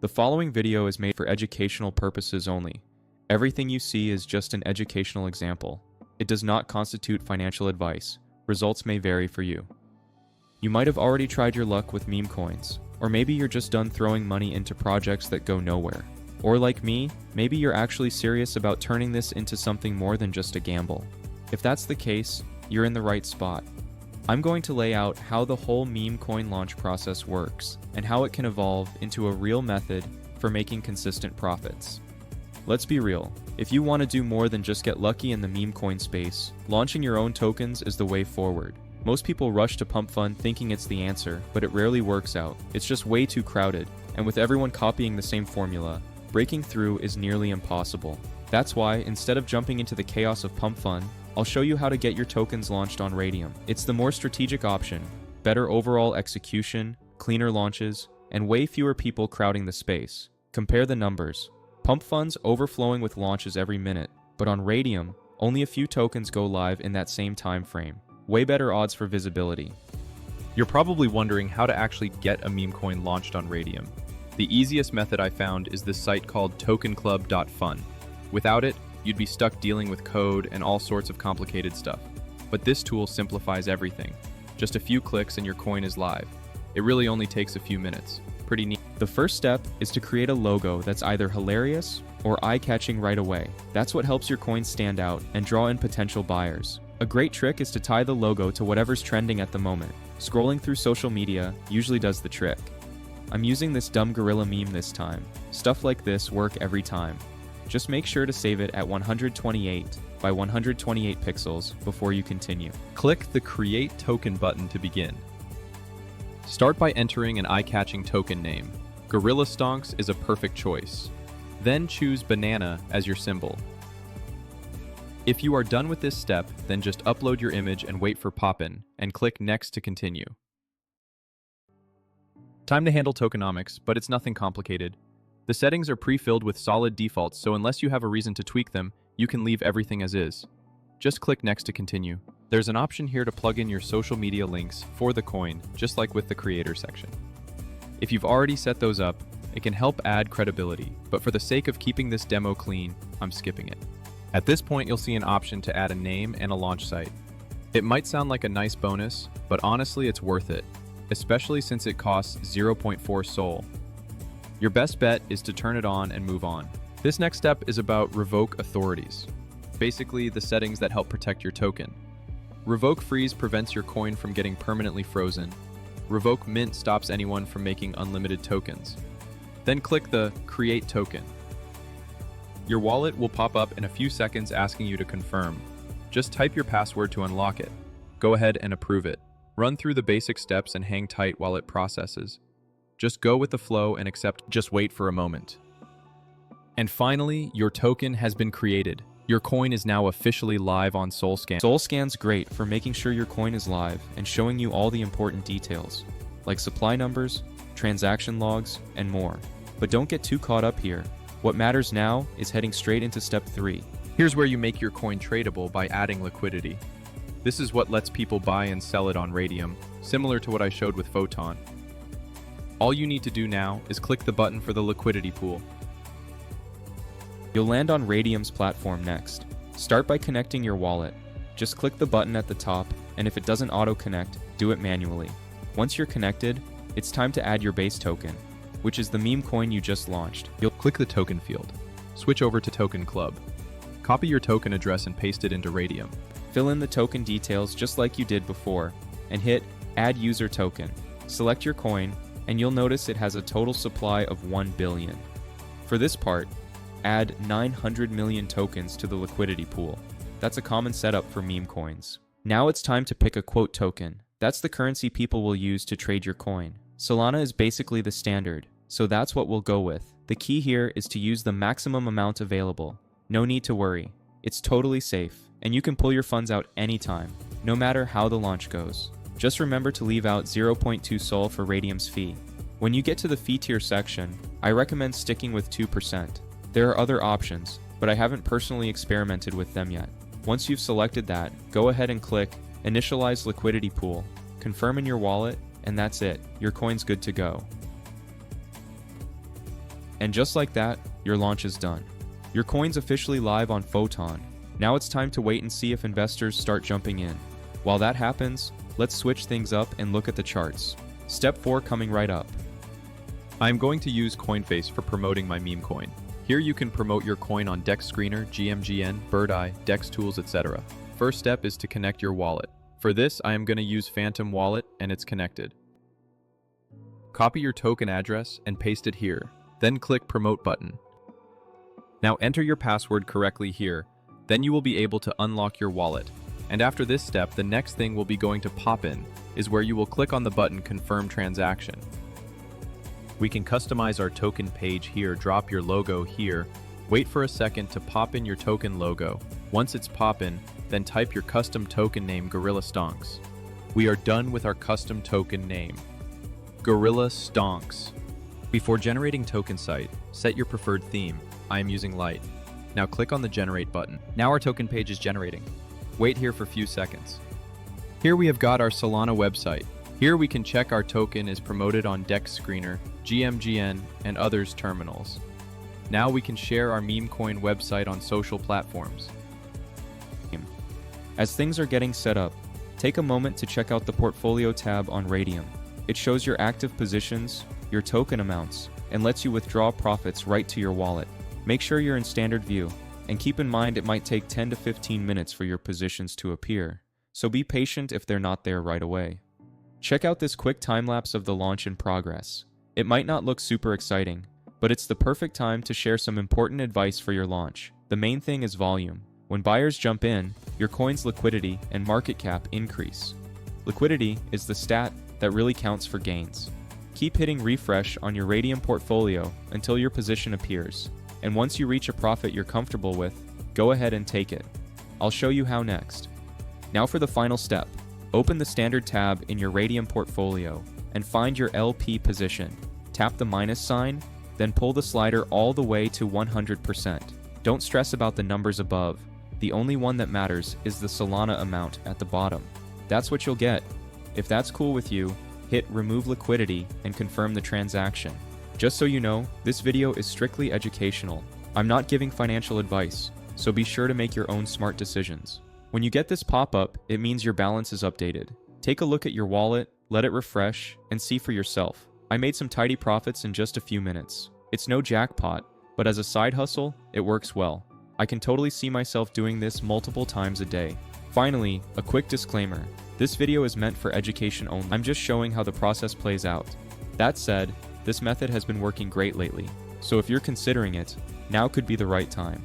The following video is made for educational purposes only. Everything you see is just an educational example. It does not constitute financial advice. Results may vary for you. You might have already tried your luck with meme coins, or maybe you're just done throwing money into projects that go nowhere. Or like me, maybe you're actually serious about turning this into something more than just a gamble. If that's the case, you're in the right spot. I'm going to lay out how the whole meme coin launch process works and how it can evolve into a real method for making consistent profits. Let's be real, if you want to do more than just get lucky in the meme coin space, launching your own tokens is the way forward. Most people rush to Pump.fun thinking it's the answer, but it rarely works out. It's just way too crowded, and with everyone copying the same formula, breaking through is nearly impossible. That's why, instead of jumping into the chaos of Pump.fun, I'll show you how to get your tokens launched on Raydium. It's the more strategic option, better overall execution, cleaner launches, and way fewer people crowding the space. Compare the numbers. Pump.fun's overflowing with launches every minute, but on Raydium, only a few tokens go live in that same time frame. Way better odds for visibility. You're probably wondering how to actually get a meme coin launched on Raydium. The easiest method I found is this site called TokenClub.fun. Without it, you'd be stuck dealing with code and all sorts of complicated stuff. But this tool simplifies everything. Just a few clicks and your coin is live. It really only takes a few minutes. Pretty neat. The first step is to create a logo that's either hilarious or eye-catching right away. That's what helps your coin stand out and draw in potential buyers. A great trick is to tie the logo to whatever's trending at the moment. Scrolling through social media usually does the trick. I'm using this dumb gorilla meme this time. Stuff like this work every time. Just make sure to save it at 128 by 128 pixels before you continue. Click the Create Token button to begin. Start by entering an eye-catching token name. Gorilla Stonks is a perfect choice. Then choose banana as your symbol. If you are done with this step, then just upload your image and wait for Poppin', and click Next to continue. Time to handle tokenomics, but it's nothing complicated. The settings are pre-filled with solid defaults, so unless you have a reason to tweak them, you can leave everything as is. Just click Next to continue. There's an option here to plug in your social media links for the coin, just like with the creator section. If you've already set those up, it can help add credibility, but for the sake of keeping this demo clean, I'm skipping it. At this point, you'll see an option to add a name and a launch site. It might sound like a nice bonus, but honestly it's worth it, especially since it costs 0.4 Sol. Your best bet is to turn it on and move on. This next step is about Revoke Authorities, basically the settings that help protect your token. Revoke Freeze prevents your coin from getting permanently frozen. Revoke Mint stops anyone from making unlimited tokens. Then click the Create Token. Your wallet will pop up in a few seconds asking you to confirm. Just type your password to unlock it. Go ahead and approve it. Run through the basic steps and hang tight while it processes. Just go with the flow and accept. Just wait for a moment. And finally, your token has been created. Your coin is now officially live on SolScan. SolScan's great for making sure your coin is live and showing you all the important details, like supply numbers, transaction logs, and more. But don't get too caught up here. What matters now is heading straight into step 3. Here's where you make your coin tradable by adding liquidity. This is what lets people buy and sell it on Raydium, similar to what I showed with Photon. All you need to do now is click the button for the liquidity pool. You'll land on Raydium's platform next. Start by connecting your wallet. Just click the button at the top, and if it doesn't auto-connect, do it manually. Once you're connected, it's time to add your base token, which is the meme coin you just launched. You'll click the token field. Switch over to Token Club. Copy your token address and paste it into Raydium. Fill in the token details just like you did before, and hit Add User Token. Select your coin, and you'll notice it has a total supply of 1 billion. For this part, add 900 million tokens to the liquidity pool. That's a common setup for meme coins. Now it's time to pick a quote token. That's the currency people will use to trade your coin. Solana is basically the standard, so that's what we'll go with. The key here is to use the maximum amount available. No need to worry. It's totally safe, and you can pull your funds out anytime, no matter how the launch goes. Just remember to leave out 0.2 Sol for Raydium's fee. When you get to the fee tier section, I recommend sticking with 2%. There are other options, but I haven't personally experimented with them yet. Once you've selected that, go ahead and click Initialize Liquidity Pool, confirm in your wallet, and that's it. Your coin's good to go. And just like that, your launch is done. Your coin's officially live on Photon. Now it's time to wait and see if investors start jumping in. While that happens, let's switch things up and look at the charts. Step 4 coming right up. I'm going to use CoinFace for promoting my meme coin. Here you can promote your coin on DEX Screener, GMGN, Birdeye, DEX Tools, etc. First step is to connect your wallet. For this, I am going to use Phantom Wallet and it's connected. Copy your token address and paste it here. Then click Promote button. Now enter your password correctly here. Then you will be able to unlock your wallet. And after this step, the next thing will be going to pop in, is where you will click on the button Confirm Transaction. We can customize our token page here, drop your logo here, wait for a second to pop in your token logo. Once it's poppin', then type your custom token name Gorilla Stonks. We are done with our custom token name, Gorilla Stonks. Before generating token site, set your preferred theme. I am using Light. Now click on the Generate button. Now our token page is generating. Wait here for a few seconds. Here we have got our Solana website. Here we can check our token is promoted on DEX Screener, GMGN, and others terminals. Now we can share our meme coin website on social platforms. As things are getting set up, take a moment to check out the Portfolio tab on Raydium. It shows your active positions, your token amounts, and lets you withdraw profits right to your wallet. Make sure you're in standard view, and keep in mind it might take 10 to 15 minutes for your positions to appear, so be patient if they're not there right away. Check out this quick time-lapse of the launch in progress. It might not look super exciting, but it's the perfect time to share some important advice for your launch. The main thing is volume. When buyers jump in, your coin's liquidity and market cap increase. Liquidity is the stat that really counts for gains. Keep hitting refresh on your Raydium portfolio until your position appears, and once you reach a profit you're comfortable with, go ahead and take it. I'll show you how next. Now for the final step. Open the standard tab in your Raydium portfolio and find your LP position. Tap the minus sign, then pull the slider all the way to 100%. Don't stress about the numbers above. The only one that matters is the Solana amount at the bottom. That's what you'll get. If that's cool with you, hit Remove Liquidity and confirm the transaction. Just so you know, this video is strictly educational. I'm not giving financial advice, so be sure to make your own smart decisions. When you get this pop-up, it means your balance is updated. Take a look at your wallet, let it refresh, and see for yourself. I made some tidy profits in just a few minutes. It's no jackpot, but as a side hustle, it works well. I can totally see myself doing this multiple times a day. Finally, a quick disclaimer. This video is meant for education only. I'm just showing how the process plays out. That said, this method has been working great lately, so if you're considering it, now could be the right time.